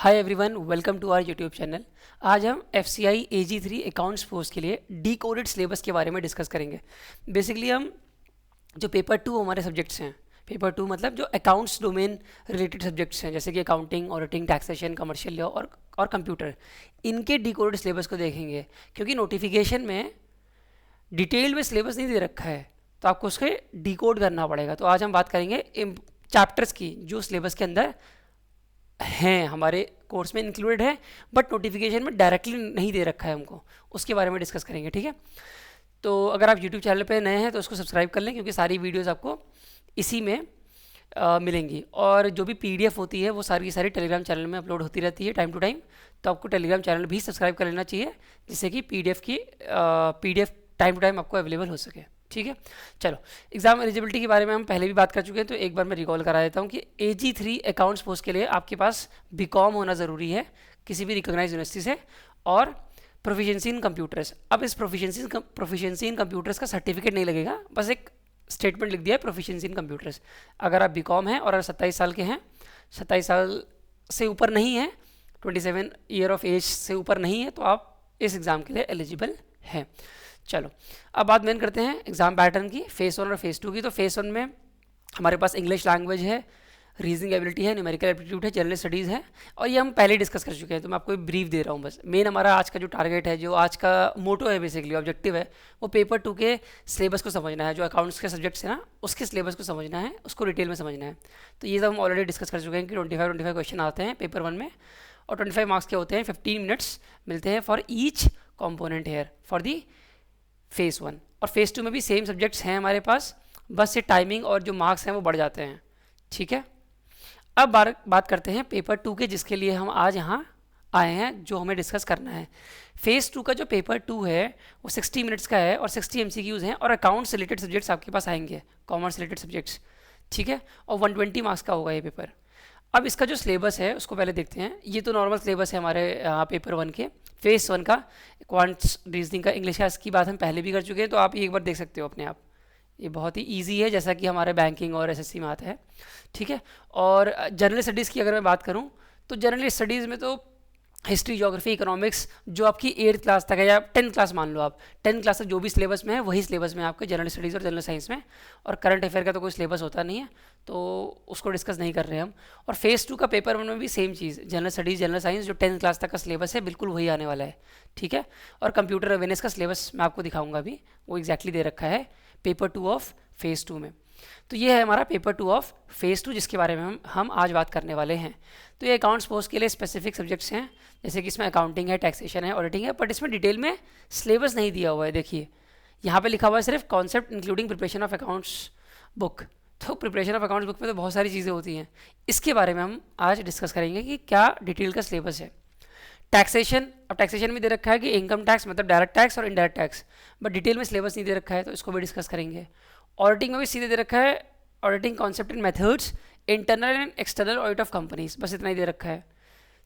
Hi everyone, welcome to our YouTube channel. आज हम FCI AG3 accounts post के लिए डीकोडेड सिलेबस के बारे में डिस्कस करेंगे। बेसिकली हम जो पेपर 2 हमारे सब्जेक्ट्स हैं, पेपर 2 मतलब जो अकाउंट्स डोमेन रिलेटेड सब्जेक्ट्स हैं जैसे कि accounting, auditing, taxation, commercial law और कंप्यूटर, इनके डीकोडेड सिलेबस को देखेंगे। क्योंकि नोटिफिकेशन में डिटेल में सिलेबस नहीं दे रखा है तो आपको उसके डीकोड करना पड़ेगा। तो आज हम बात करेंगे चैप्टर्स की जो सिलेबस के अंदर हैं, हमारे कोर्स में इंक्लूडेड है बट नोटिफिकेशन में डायरेक्टली नहीं दे रखा है हमको, उसके बारे में डिस्कस करेंगे। ठीक है, तो अगर आप यूट्यूब चैनल पे नए हैं तो उसको सब्सक्राइब कर लें क्योंकि सारी वीडियोस आपको इसी में मिलेंगी। और जो भी PDF होती है वो सारी की सारी टेलीग्राम चैनल में अपलोड होती रहती है टाइम टू टाइम, तो आपको टेलीग्राम चैनल भी सब्सक्राइब कर लेना चाहिए जिससे कि PDF टाइम टू टाइम आपको अवेलेबल हो सके। ठीक है, चलो एग्जाम एलिजिबिलिटी के बारे में हम पहले भी बात कर चुके हैं तो एक बार मैं रिकॉल करा देता हूँ कि AG3 अकाउंट्स पोस्ट के लिए आपके पास BCom होना ज़रूरी है किसी भी रिकॉग्नाइज यूनिवर्सिटी से, और प्रोफिशिएंसी इन कंप्यूटर्स। अब इस प्रोफिशिएंसी इन कंप्यूटर्स का सर्टिफिकेट नहीं लगेगा, बस एक स्टेटमेंट लिख दिया है प्रोफिशिएंसी इन कंप्यूटर्स। अगर आप BCom हैं और अगर 27 साल के हैं, 27 साल से ऊपर नहीं है, 27 ईयर ऑफ एज से ऊपर नहीं है, तो आप इस एग्ज़ाम के लिए एलिजिबल हैं। चलो अब बात मेन करते हैं एग्जाम पैटर्न की, फेस 1 और फेस 2 की। तो फेस 1 में हमारे पास इंग्लिश लैंग्वेज है, रीजनिंग एबिलिटी है, न्यूमेरिकल एप्टीट्यूड है, जनरल स्टडीज़ है, और ये हम पहले डिस्कस कर चुके हैं तो मैं आपको एक ब्रीफ दे रहा हूँ बस। मेन हमारा आज का जो टारगेट है, जो आज का मोटो है, बेसिकली ऑब्जेक्टिव है, वो पेपर 2 के सिलेबस को समझना है। जो अकाउंट्स के सब्जेक्ट्स हैं ना, उसके सिलेबस को समझना है, उसको डिटेल में समझना है। तो ये सब हम ऑलरेडी डिस्कस कर चुके हैं कि 25 क्वेश्चन आते हैं पेपर 1 में, और 25 मार्क्स के होते हैं। 15 मिनट्स मिलते हैं for each component here for the face 1। और फेस 2 में भी सेम सब्जेक्ट्स हैं हमारे पास, बस ये टाइमिंग और जो मार्क्स हैं वो बढ़ जाते हैं। ठीक है, अब बात करते हैं पेपर 2 के, जिसके लिए हम आज यहाँ आए हैं, जो हमें डिस्कस करना है। फेस 2 का जो पेपर 2 है वो 60 मिनट्स का है और 60 MCQs हैं, और अकाउंट्स रिलेटेड सब्जेक्ट्स आपके पास आएंगे, कॉमर्स रिलेटेड सब्जेक्ट्स। ठीक है, और 120 मार्क्स का होगा ये पेपर। अब इसका जो सिलेबस है उसको पहले देखते हैं। ये तो नॉर्मल सिलेबस है हमारे पेपर 1 के, फेस 1 का क्वांट्स, रीजनिंग का, इंग्लिश का, इसकी बात हम पहले भी कर चुके हैं तो आप ये एक बार देख सकते हो अपने आप। ये बहुत ही इजी है जैसा कि हमारे बैंकिंग और SSC में आता है। ठीक है, और जनरल स्टडीज़ की अगर मैं बात करूँ तो जनरल स्टडीज़ में तो हिस्ट्री, ज्योग्राफी, इकोनॉमिक्स, जो आपकी 8th क्लास तक है या 10th क्लास मान लो आप, 10th क्लास तक जो भी सिलेबस में है वही सिलेबस में आपके जनरल स्टडीज़ और जनरल साइंस में। और करंट अफेयर का तो कोई सिलेबस होता नहीं है तो उसको डिस्कस नहीं कर रहे हम। और फेस 2 का पेपर 1 में भी सेम चीज़, जनरल स्टडीज़, जनरल साइंस, जो 10th क्लास तक का सिलेबस है बिल्कुल वही आने वाला है। ठीक है, और कंप्यूटर अवेयरनेस का सिलेबस मैं आपको दिखाऊंगा अभी, वो एग्जैक्टली दे रखा है पेपर 2 ऑफ फेस 2 में। तो ये है हमारा पेपर 2 ऑफ फेस 2 जिसके बारे में हम आज बात करने वाले हैं। तो ये अकाउंट्स पोस्ट के लिए स्पेसिफिक सब्जेक्ट्स हैं, जैसे कि इसमें अकाउंटिंग है, टैक्सेशन है, ऑडिटिंग है, बट इसमें डिटेल में सिलेबस नहीं दिया हुआ है। देखिए यहाँ पे लिखा हुआ है सिर्फ concept including preparation of accounts book. तो प्रिपरेशन ऑफ अकाउंट्स बुक में तो बहुत सारी चीज़ें होती हैं, इसके बारे में हम आज डिस्कस करेंगे कि क्या डिटेल का सिलेबस है। टैक्सेशन, अब टैक्सेशन में दे रखा है कि इनकम टैक्स मतलब डायरेक्ट टैक्स और इनडायरेक्ट टैक्स, बट डिटेल में सिलेबस नहीं दे रखा है तो इसको भी डिस्कस करेंगे। ऑडिटिंग में भी सीधे दे रखा है auditing concept and methods, internal and external audit of companies, बस इतना ही दे रखा है।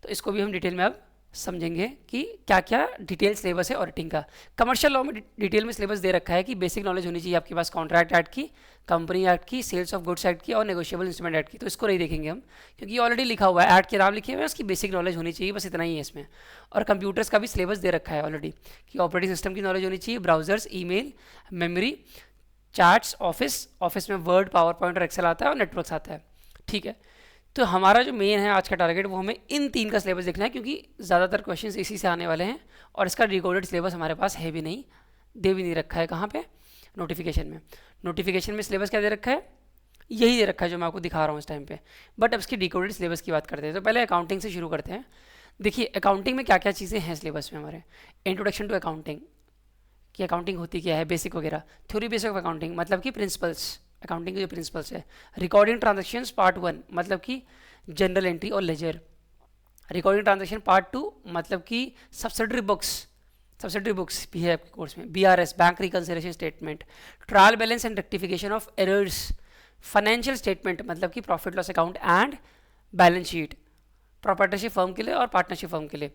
तो इसको भी हम डिटेल में अब समझेंगे कि क्या क्या डिटेल सिलेबस है ऑडिटिंग का। कमर्शियल लॉ में डिटेल में सिलेबस दे रखा है कि बेसिक नॉलेज होनी चाहिए आपके पास कॉन्ट्रैक्ट एक्ट की, कंपनी एक्ट की, सेल्स ऑफ गुड्स एक्ट की और नेगोशिएबल इंस्ट्रूमेंट एक्ट की। तो इसको नहीं देखेंगे हम क्योंकि ऑलरेडी लिखा हुआ है, एक्ट के नाम लिखे हुए हैं, उसकी बेसिक नॉलेज होनी चाहिए, बस इतना ही है इसमें। और कंप्यूटर्स का भी सिलेबस दे रखा है ऑलरेडी कि ऑपरेटिंग सिस्टम की नॉलेज होनी चाहिए, browsers, email, memory, charts, office में वर्ड, पावर पॉइंट और एक्सेल आता है, और नेटवर्क्स आता है। ठीक है, तो हमारा जो मेन है आज का टारगेट वो हमें इन 3 का सिलेबस देखना है क्योंकि ज़्यादातर क्वेश्चंस इसी से आने वाले हैं, और इसका रिकॉर्डेड सिलेबस हमारे पास है भी नहीं, दे भी नहीं रखा है। कहाँ पे? नोटिफिकेशन में। नोटिफिकेशन में सिलेबस क्या दे रखा है? यही दे रखा है जो मैं आपको दिखा रहा हूँ इस टाइम पे, बट अब इसकी रिकॉर्डेड सिलेबस की बात करते हैं। तो पहले अकाउंटिंग से शुरू करते हैं। देखिए अकाउंटिंग में क्या क्या चीज़ें हैं सिलेबस में हमारे। इंट्रोडक्शन टू अकाउंटिंग, कि अकाउंटिंग होती क्या है, बेसिक वगैरह, थ्योरी बेसिक ऑफ अकाउंटिंग मतलब कि प्रिंसिपल्स, अकाउंटिंग के जो प्रिंसिपल्स है। रिकॉर्डिंग ट्रांजैक्शंस पार्ट 1 मतलब कि जनरल एंट्री और लेजर। रिकॉर्डिंग ट्रांजैक्शन पार्ट 2 मतलब कि सब्सिडरी बुक्स भी है आपके कोर्स में। BRS, bank reconciliation statement. Trial balance and rectification of errors. Financial statement मतलब कि profit loss account and balance sheet, proprietorship firm के लिए और पार्टनरशिप फर्म के लिए।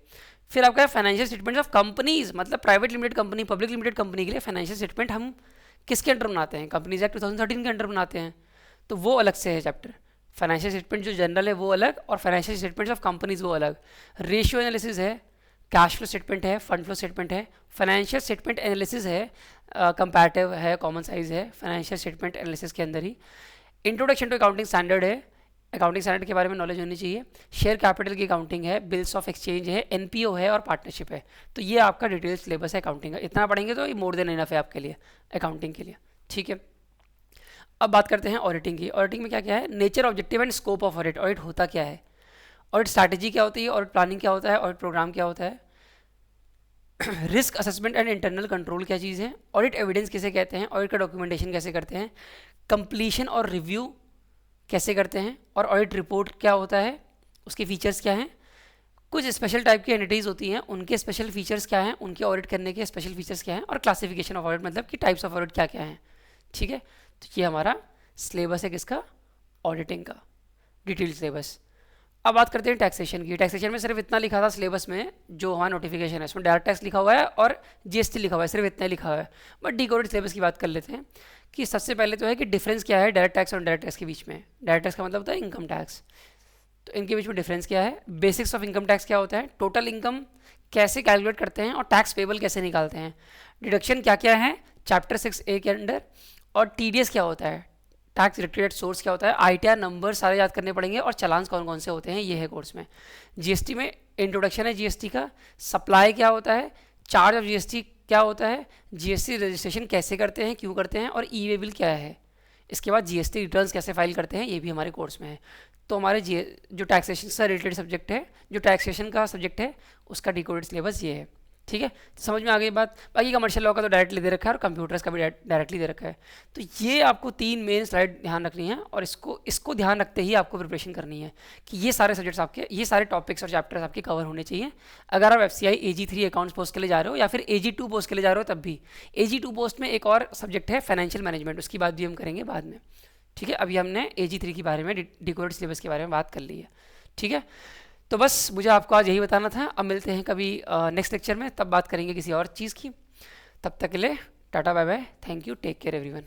फिर आपका फाइनेंशियल स्टेटमेंट्स ऑफ कंपनीज मतलब private limited company, public limited company के लिए फाइनेंशियल स्टेटमेंट हम किसके अंडर बनाते हैं? कंपनीज एक्ट 2013 के अंडर बनाते हैं, तो वो अलग से है चैप्टर। फाइनेंशियल स्टेटमेंट जो जनरल है वो अलग, और फाइनेंशियल स्टेटमेंट्स ऑफ कंपनीज वो अलग। रेशियो एनालिसिस है, कैश फ्लो स्टेटमेंट है, फंड फ्लो स्टेटमेंट है। फाइनेंशियल स्टेटमेंट एनालिसिस है, कंपैरेटिव है, कॉमन साइज है फाइनेंशियल स्टेटमेंट एनालिसिस के अंदर ही। इंट्रोडक्शन टू अकाउंटिंग स्टैंडर्ड है, अकाउंटिंग स्टैंडर्ड के बारे में नॉलेज होनी चाहिए। शेयर कैपिटल की अकाउंटिंग है, बिल्स ऑफ एक्सचेंज है, एनपीओ है और पार्टनरशिप है। तो ये आपका डिटेल सिलेबस है अकाउंटिंग का। इतना पढ़ेंगे तो ये मोर देन इनफ है आपके लिए अकाउंटिंग के लिए, ठीक है। अब बात करते हैं ऑडिटिंग की। ऑडिटिंग में क्या क्या है, nature, objective and scope of audit. Audit होता क्या है, ऑडिट स्ट्रैटेजी क्या होती है, ऑडिट प्लानिंग क्या होता है, ऑडिट प्रोग्राम क्या होता है, risk assessment and internal control क्या चीज़ है, ऑडिट एविडेंस किसे कहते हैं, ऑडिट का डॉक्यूमेंटेशन कैसे करते हैं, कंप्लीशन और रिव्यू कैसे करते हैं, और ऑडिट रिपोर्ट क्या होता है, उसके फीचर्स क्या हैं, कुछ स्पेशल टाइप की एंटिटीज़ होती हैं उनके स्पेशल फीचर्स क्या हैं, उनके ऑडिट करने के स्पेशल फीचर्स क्या हैं, और क्लासिफिकेशन ऑफ ऑडिट मतलब कि टाइप्स ऑफ ऑडिट क्या क्या हैं, ठीक है। तो ये हमारा सिलेबस है किसका, ऑडिटिंग का, डिटेल सिलेबस। अब बात करते हैं टैक्सेशन की। टैक्सेशन में सिर्फ इतना लिखा था सिलेबस में, जो हमारा नोटिफिकेशन है उसमें डायरेक्ट टैक्स लिखा हुआ है और जीएसटी लिखा हुआ है, सिर्फ इतना लिखा हुआ है। बट डिकोडेड सिलेबस की बात कर लेते हैं कि सबसे पहले तो है कि डिफरेंस क्या है डायरेक्ट टैक्स और इनडायरेक्ट टैक्स के बीच में। डायरेक्ट टैक्स का मतलब होता है इनकम टैक्स, तो इनके बीच में डिफरेंस क्या है। बेसिक्स ऑफ इनकम टैक्स क्या होता है, टोटल इनकम कैसे कैलकुलेट करते हैं और टैक्स पेबल कैसे निकालते हैं। डिडक्शन क्या क्या है चैप्टर 6A के अंडर, और टीडीएस क्या होता है, टैक्स रिलेटेड सोर्स क्या होता है, आईटीआर नंबर सारे याद करने पड़ेंगे, और चालान कौन कौन से होते हैं ये है कोर्स में। जीएसटी में इंट्रोडक्शन है जीएसटी का, सप्लाई क्या होता है, चार्ज ऑफ जीएसटी क्या होता है, जीएसटी रजिस्ट्रेशन कैसे करते हैं, क्यों करते हैं, और ई वे बिल क्या है। इसके बाद जीएसटी रिटर्न्स कैसे फाइल करते हैं, ये भी हमारे कोर्स में है। तो हमारे जो टैक्सेशन से रिलेटेड सब्जेक्ट है, जो टैक्सेशन का सब्जेक्ट है उसका डिकोडेड सिलेबस ये है, ठीक है। तो समझ में आ गई बात। बाकी कमर्शियल लॉ का तो डायरेक्टली दे रखा है और कंप्यूटर्स का भी डायरेक्टली दे रखा है। तो ये आपको 3 मेन स्लाइड ध्यान रखनी है, और इसको ध्यान रखते ही आपको प्रिपरेशन करनी है कि ये सारे सब्जेक्ट्स आपके, ये सारे टॉपिक्स और चैप्टर्स आपके कवर होने चाहिए। अगर आप FCI AG3 अकाउंट्स पोस्ट के लिए जा रहे हो या फिर AG2 पोस्ट के लिए जा रहे हो तब भी। AG2 पोस्ट में एक और सब्जेक्ट है फाइनेंशियल मैनेजमेंट, उसकी बात भी हम करेंगे बाद में, ठीक है। अभी हमने AG3 के बारे में, डिकोडेड सिलेबस के बारे में बात कर ली है, ठीक है। तो बस मुझे आपको आज यही बताना था। अब मिलते हैं कभी नेक्स्ट लेक्चर में, तब बात करेंगे किसी और चीज़ की। तब तक के लिए tata bye bye, thank you, take care everyone.